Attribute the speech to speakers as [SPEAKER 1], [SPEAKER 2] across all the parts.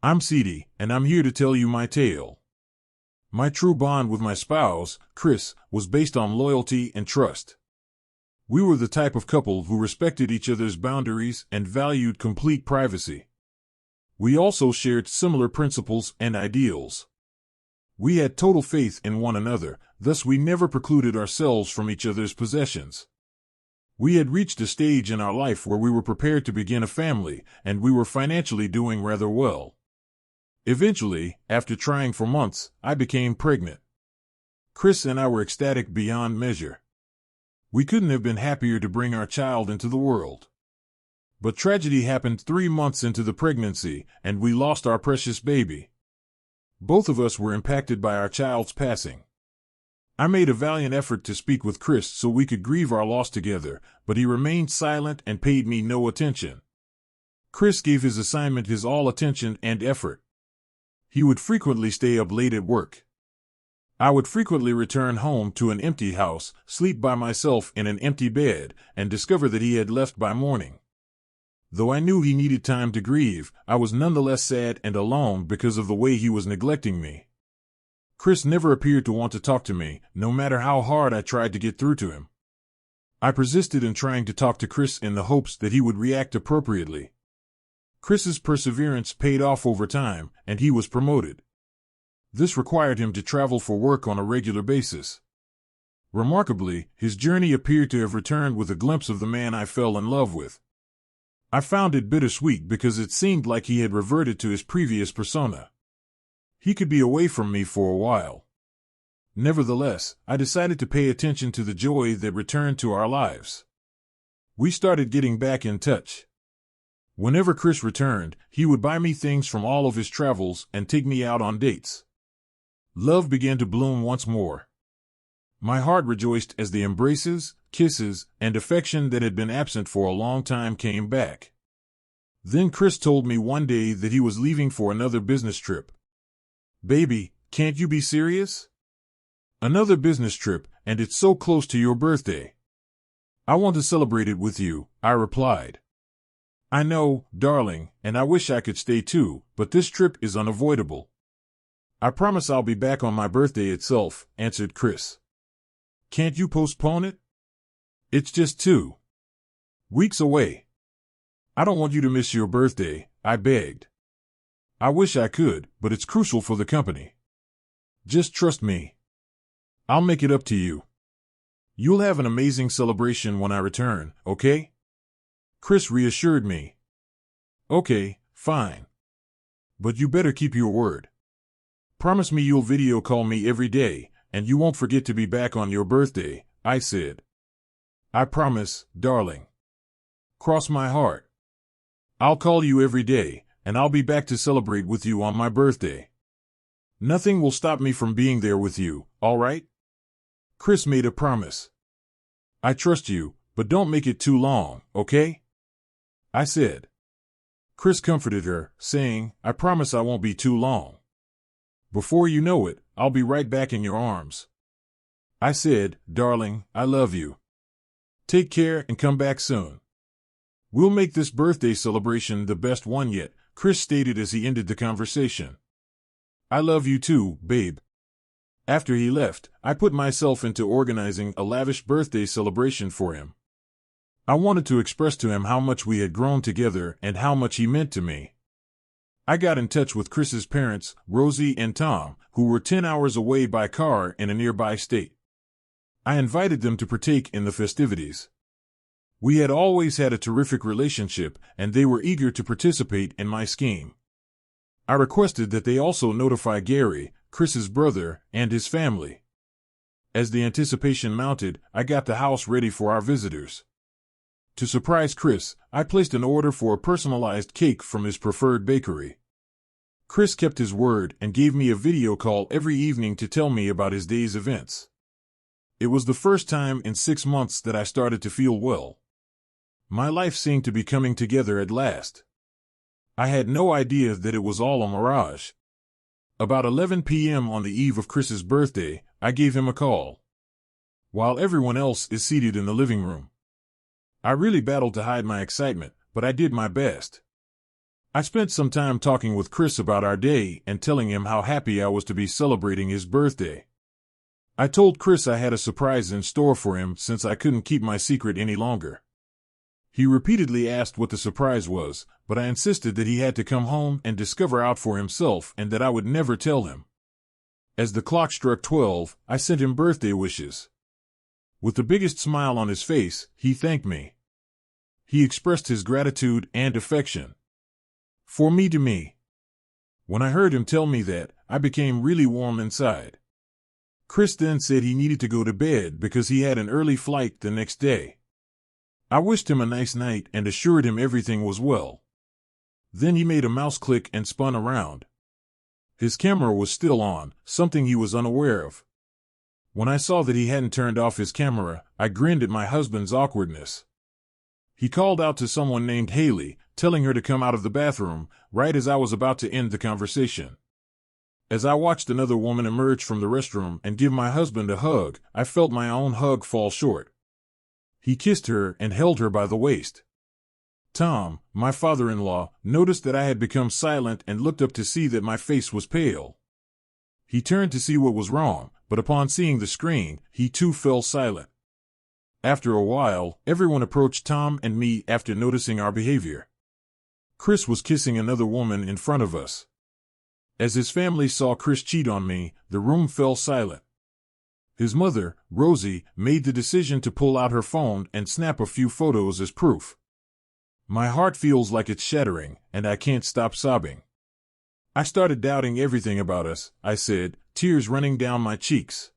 [SPEAKER 1] I'm Ceedee, and I'm here to tell you my tale. My true bond with my spouse, Chris, was based on loyalty and trust. We were the type of couple who respected each other's boundaries and valued complete privacy. We also shared similar principles and ideals. We had total faith in one another, thus we never precluded ourselves from each other's possessions. We had reached a stage in our life where we were prepared to begin a family, and we were financially doing rather well. Eventually, after trying for months, I became pregnant. Chris and I were ecstatic beyond measure. We couldn't have been happier to bring our child into the world. But tragedy happened 3 months into the pregnancy, and we lost our precious baby. Both of us were impacted by our child's passing. I made a valiant effort to speak with Chris so we could grieve our loss together, but he remained silent and paid me no attention. Chris gave his assignment his all attention and effort. He would frequently stay up late at work. I would frequently return home to an empty house, sleep by myself in an empty bed, and discover that he had left by morning. Though I knew he needed time to grieve, I was nonetheless sad and alone because of the way he was neglecting me. Chris never appeared to want to talk to me, no matter how hard I tried to get through to him. I persisted in trying to talk to Chris in the hopes that he would react appropriately. Chris's perseverance paid off over time, and he was promoted. This required him to travel for work on a regular basis. Remarkably, his journey appeared to have returned with a glimpse of the man I fell in love with. I found it bittersweet because it seemed like he had reverted to his previous persona. He could be away from me for a while. Nevertheless, I decided to pay attention to the joy that returned to our lives. We started getting back in touch. Whenever Chris returned, he would buy me things from all of his travels and take me out on dates. Love began to bloom once more. My heart rejoiced as the embraces, kisses, and affection that had been absent for a long time came back. Then Chris told me one day that he was leaving for another business trip. "Baby, can't you be serious? Another business trip, and it's so close to your birthday." "I want to celebrate it with you," I replied. "I know, darling, and I wish I could stay too, but this trip is unavoidable." "I promise I'll be back on my birthday itself," answered Chris. "Can't you postpone it? It's just 2 weeks away." "I don't want you to miss your birthday," I begged. "I wish I could, but it's crucial for the company. Just trust me. I'll make it up to you. You'll have an amazing celebration when I return, okay?" Chris reassured me. "Okay, fine. But you better keep your word. Promise me you'll video call me every day, and you won't forget to be back on your birthday," I said. "I promise, darling. Cross my heart. I'll call you every day, and I'll be back to celebrate with you on my birthday. Nothing will stop me from being there with you, all right?" Chris made a promise. "I trust you, but don't make it too long, okay?" I said. Chris comforted her, saying, "I promise I won't be too long. Before you know it, I'll be right back in your arms." I said, "Darling, I love you. Take care and come back soon. We'll make this birthday celebration the best one yet," Chris stated as he ended the conversation. "I love you too, babe." After he left, I put myself into organizing a lavish birthday celebration for him. I wanted to express to him how much we had grown together and how much he meant to me. I got in touch with Chris's parents, Rosie and Tom, who were 10 hours away by car in a nearby state. I invited them to partake in the festivities. We had always had a terrific relationship, and they were eager to participate in my scheme. I requested that they also notify Gary, Chris's brother, and his family. As the anticipation mounted, I got the house ready for our visitors. To surprise Chris, I placed an order for a personalized cake from his preferred bakery. Chris kept his word and gave me a video call every evening to tell me about his day's events. It was the first time in 6 months that I started to feel well. My life seemed to be coming together at last. I had no idea that it was all a mirage. About 11 p.m. on the eve of Chris's birthday, I gave him a call. While everyone else is seated in the living room. I really battled to hide my excitement, but I did my best. I spent some time talking with Chris about our day and telling him how happy I was to be celebrating his birthday. I told Chris I had a surprise in store for him since I couldn't keep my secret any longer. He repeatedly asked what the surprise was, but I insisted that he had to come home and discover out for himself and that I would never tell him. As the clock struck 12, I sent him birthday wishes. With the biggest smile on his face, he thanked me. He expressed his gratitude and affection. For me to me. When I heard him tell me that, I became really warm inside. Chris then said he needed to go to bed because he had an early flight the next day. I wished him a nice night and assured him everything was well. Then he made a mouse click and spun around. His camera was still on, something he was unaware of. When I saw that he hadn't turned off his camera, I grinned at my husband's awkwardness. He called out to someone named Haley, telling her to come out of the bathroom, right as I was about to end the conversation. As I watched another woman emerge from the restroom and give my husband a hug, I felt my own hug fall short. He kissed her and held her by the waist. Tom, my father-in-law, noticed that I had become silent and looked up to see that my face was pale. He turned to see what was wrong, but upon seeing the screen, he too fell silent. After a while, everyone approached Tom and me after noticing our behavior. Chris was kissing another woman in front of us. As his family saw Chris cheat on me, the room fell silent. His mother, Rosie, made the decision to pull out her phone and snap a few photos as proof. My heart feels like it's shattering, and I can't stop sobbing. I started doubting everything about us, I said, tears running down my cheeks.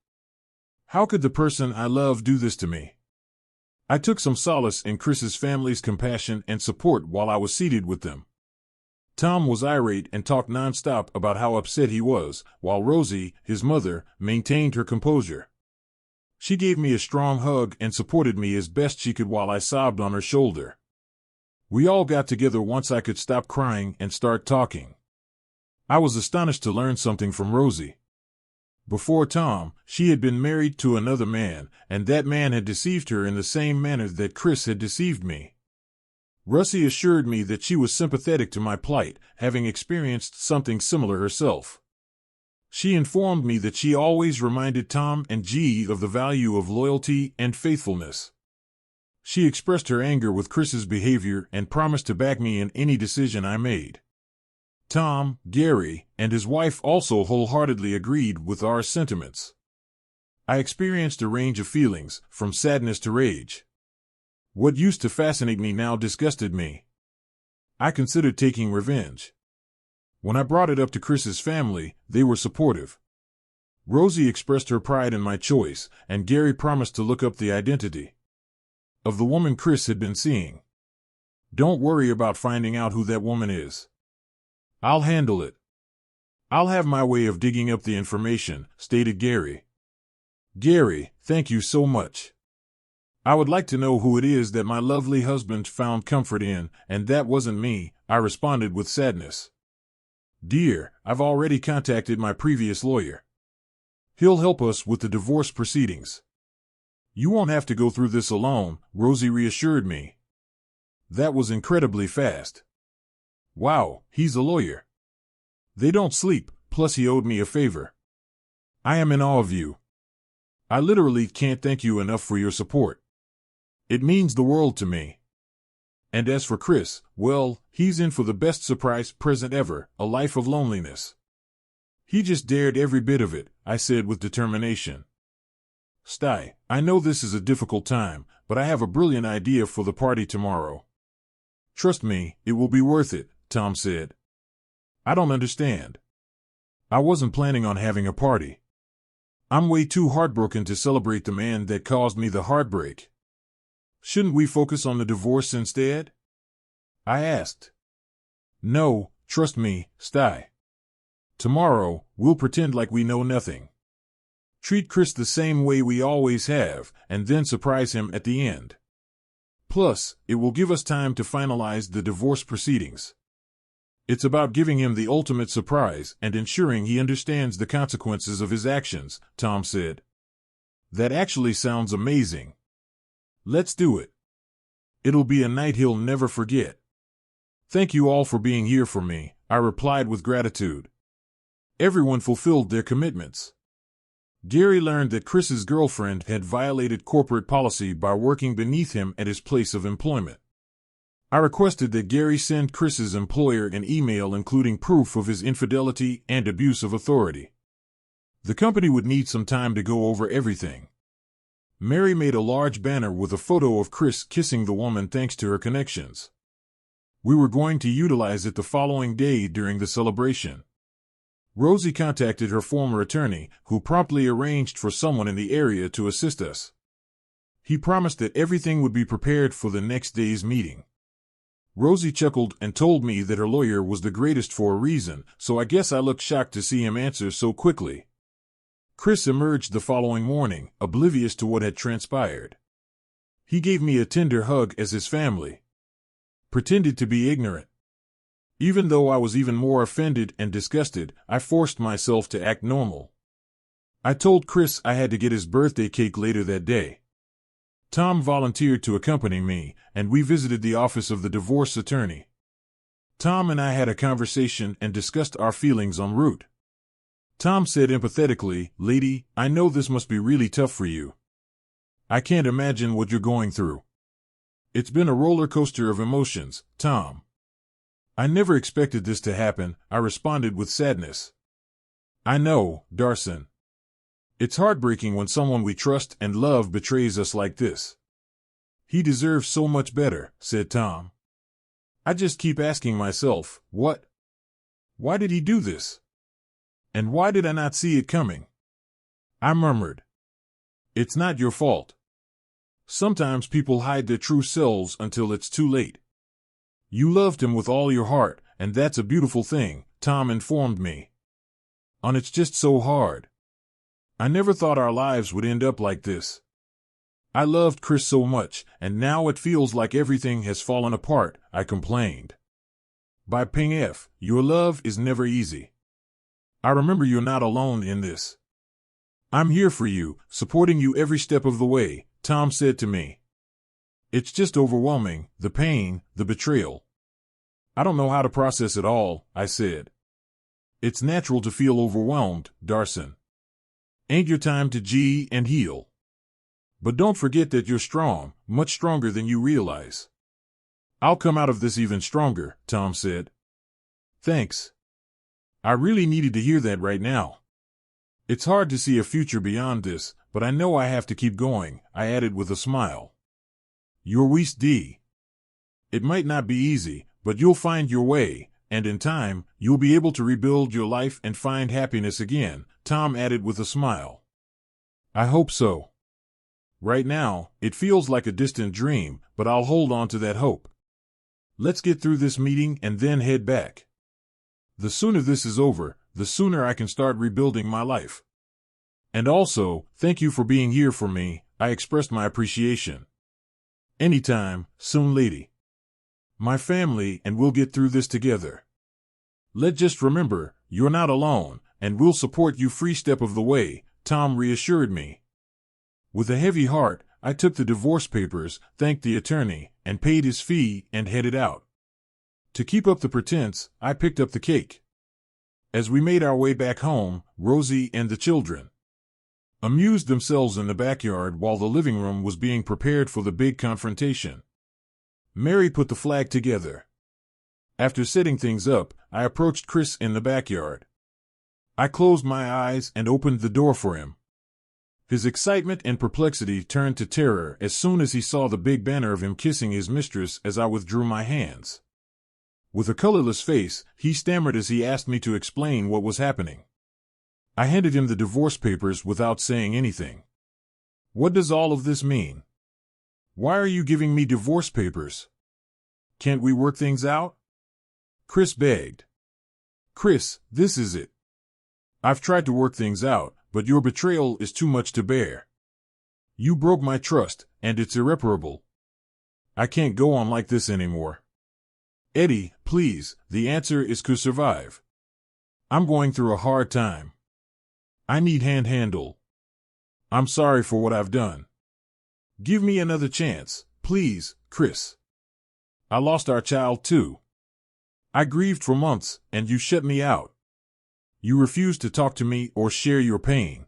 [SPEAKER 1] How could the person I love do this to me? I took some solace in Chris's family's compassion and support while I was seated with them. Tom was irate and talked nonstop about how upset he was, while Rosie, his mother, maintained her composure. She gave me a strong hug and supported me as best she could while I sobbed on her shoulder. We all got together once I could stop crying and start talking. I was astonished to learn something from Rosie. Before Tom, she had been married to another man, and that man had deceived her in the same manner that Chris had deceived me. Rosie assured me that she was sympathetic to my plight, having experienced something similar herself. She informed me that she always reminded Tom and G of the value of loyalty and faithfulness. She expressed her anger with Chris's behavior and promised to back me in any decision I made. Tom, Gary, and his wife also wholeheartedly agreed with our sentiments. I experienced a range of feelings, from sadness to rage. What used to fascinate me now disgusted me. I considered taking revenge. When I brought it up to Chris's family, they were supportive. Rosie expressed her pride in my choice, and Gary promised to look up the identity of the woman Chris had been seeing. Don't worry about finding out who that woman is. I'll handle it. I'll have my way of digging up the information, stated Gary. Gary, thank you so much. I would like to know who it is that my lovely husband found comfort in, and that wasn't me, I responded with sadness. Dear, I've already contacted my previous lawyer. He'll help us with the divorce proceedings. You won't have to go through this alone, Rosie reassured me. That was incredibly fast. Wow, he's a lawyer. They don't sleep, plus he owed me a favor. I am in awe of you. I literally can't thank you enough for your support. It means the world to me. And as for Chris, well, he's in for the best surprise present ever, a life of loneliness. He just dared every bit of it, I said with determination. Sty, I know this is a difficult time, but I have a brilliant idea for the party tomorrow. Trust me, it will be worth it, Tom said. I don't understand. I wasn't planning on having a party. I'm way too heartbroken to celebrate the man that caused me the heartbreak. Shouldn't we focus on the divorce instead? I asked. No, trust me, Sty. Tomorrow, we'll pretend like we know nothing. Treat Chris the same way we always have, and then surprise him at the end. Plus, it will give us time to finalize the divorce proceedings. It's about giving him the ultimate surprise and ensuring he understands the consequences of his actions, Tom said. That actually sounds amazing. Let's do it. It'll be a night he'll never forget. Thank you all for being here for me, I replied with gratitude. Everyone fulfilled their commitments. Gary learned that Chris's girlfriend had violated corporate policy by working beneath him at his place of employment. I requested that Gary send Chris's employer an email including proof of his infidelity and abuse of authority. The company would need some time to go over everything. Mary made a large banner with a photo of Chris kissing the woman thanks to her connections. We were going to utilize it the following day during the celebration. Rosie contacted her former attorney, who promptly arranged for someone in the area to assist us. He promised that everything would be prepared for the next day's meeting. Rosie chuckled and told me that her lawyer was the greatest for a reason, so I guess I looked shocked to see him answer so quickly. Chris emerged the following morning, oblivious to what had transpired. He gave me a tender hug as his family pretended to be ignorant. Even though I was even more offended and disgusted, I forced myself to act normal. I told Chris I had to get his birthday cake later that day. Tom volunteered to accompany me, and we visited the office of the divorce attorney. Tom and I had a conversation and discussed our feelings en route. Tom said empathetically, "Lady, I know this must be really tough for you. I can't imagine what you're going through. It's been a roller coaster of emotions, Tom." "I never expected this to happen," I responded with sadness. "I know, Darson. It's heartbreaking when someone we trust and love betrays us like this." "He deserves so much better," said Tom. "I just keep asking myself, why did he do this? And why did I not see it coming?" I murmured. "It's not your fault. Sometimes people hide their true selves until it's too late." "You loved him with all your heart, and that's a beautiful thing," Tom informed me. "And it's just so hard. I never thought our lives would end up like this. I loved Chris so much, and now it feels like everything has fallen apart," I complained. "By Ping F, your love is never easy. I remember you're not alone in this. I'm here for you, supporting you every step of the way," Tom said to me. "It's just overwhelming, the pain, the betrayal. I don't know how to process it all," I said. "It's natural to feel overwhelmed, Darson. Ain't your time to G and heal. But don't forget that you're strong, much stronger than you realize." "I'll come out of this even stronger," Tom said. "Thanks. I really needed to hear that right now. It's hard to see a future beyond this, but I know I have to keep going," I added with a smile. "You're weist D. It might not be easy, but you'll find your way, and in time, you'll be able to rebuild your life and find happiness again," Tom added with a smile. "I hope so. Right now, it feels like a distant dream, but I'll hold on to that hope. Let's get through this meeting and then head back. The sooner this is over, the sooner I can start rebuilding my life. And also, thank you for being here for me," I expressed my appreciation. "Anytime, soon, lady. My family and we'll get through this together. Let's just remember, you're not alone, and we'll support you every step of the way," Tom reassured me. With a heavy heart, I took the divorce papers, thanked the attorney, and paid his fee and headed out. To keep up the pretense, I picked up the cake. As we made our way back home, Rosie and the children amused themselves in the backyard while the living room was being prepared for the big confrontation. Mary put the flag together. After setting things up, I approached Chris in the backyard. I closed my eyes and opened the door for him. His excitement and perplexity turned to terror as soon as he saw the big banner of him kissing his mistress as I withdrew my hands. With a colorless face, he stammered as he asked me to explain what was happening. I handed him the divorce papers without saying anything. "What does all of this mean? Why are you giving me divorce papers? Can't we work things out?" Chris begged. "Chris, this is it. I've tried to work things out, but your betrayal is too much to bear. You broke my trust, and it's irreparable. I can't go on like this anymore. Eddie, please, the answer is to survive. I'm going through a hard time. I need handle. I'm sorry for what I've done. Give me another chance, please, Chris. I lost our child too. I grieved for months, and you shut me out. You refused to talk to me or share your pain.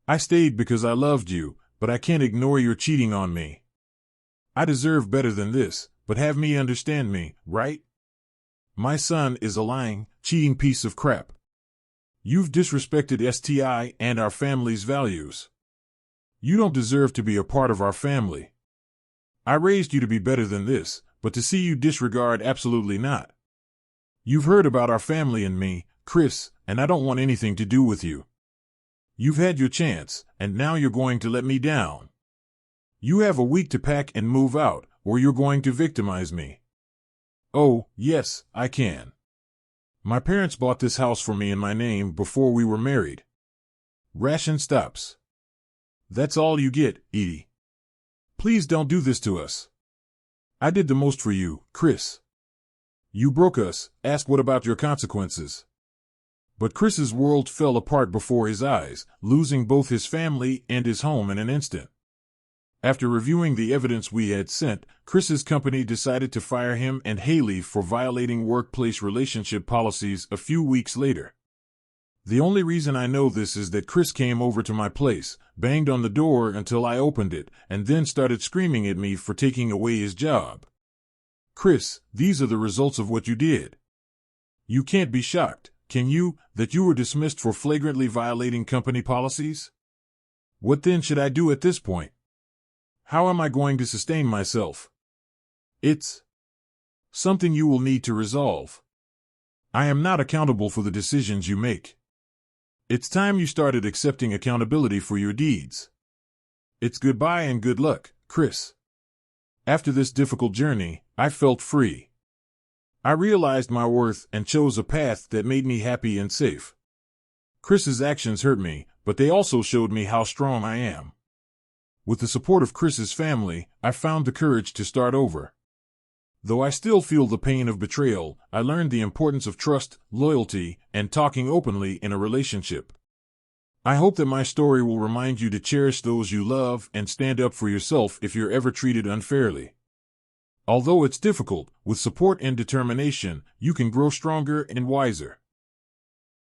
[SPEAKER 1] I stayed because I loved you, but I can't ignore your cheating on me. I deserve better than this, but have me understand me, right? My son is a lying, cheating piece of crap. You've disrespected STI and our family's values. You don't deserve to be a part of our family. I raised you to be better than this, but to see you disregard, absolutely not. You've heard about our family and me, Chris, and I don't want anything to do with you. You've had your chance, and now you're going to let me down. You have a week to pack and move out, or you're going to victimize me. Oh, yes, I can. My parents bought this house for me in my name before we were married. Ration stops. That's all you get, Edie. Please don't do this to us. I did the most for you, Chris. You broke us, ask what about your consequences? But Chris's world fell apart before his eyes, losing both his family and his home in an instant. After reviewing the evidence we had sent, Chris's company decided to fire him and Haley for violating workplace relationship policies a few weeks later. The only reason I know this is that Chris came over to my place, banged on the door until I opened it, and then started screaming at me for taking away his job. Chris, these are the results of what you did. You can't be shocked, can you, that you were dismissed for flagrantly violating company policies? What then should I do at this point? How am I going to sustain myself? It's something you will need to resolve. I am not accountable for the decisions you make. It's time you started accepting accountability for your deeds. It's goodbye and good luck, Chris. After this difficult journey, I felt free. I realized my worth and chose a path that made me happy and safe. Chris's actions hurt me, but they also showed me how strong I am. With the support of Chris's family, I found the courage to start over. Though I still feel the pain of betrayal, I learned the importance of trust, loyalty, and talking openly in a relationship. I hope that my story will remind you to cherish those you love and stand up for yourself if you're ever treated unfairly. Although it's difficult, with support and determination, you can grow stronger and wiser.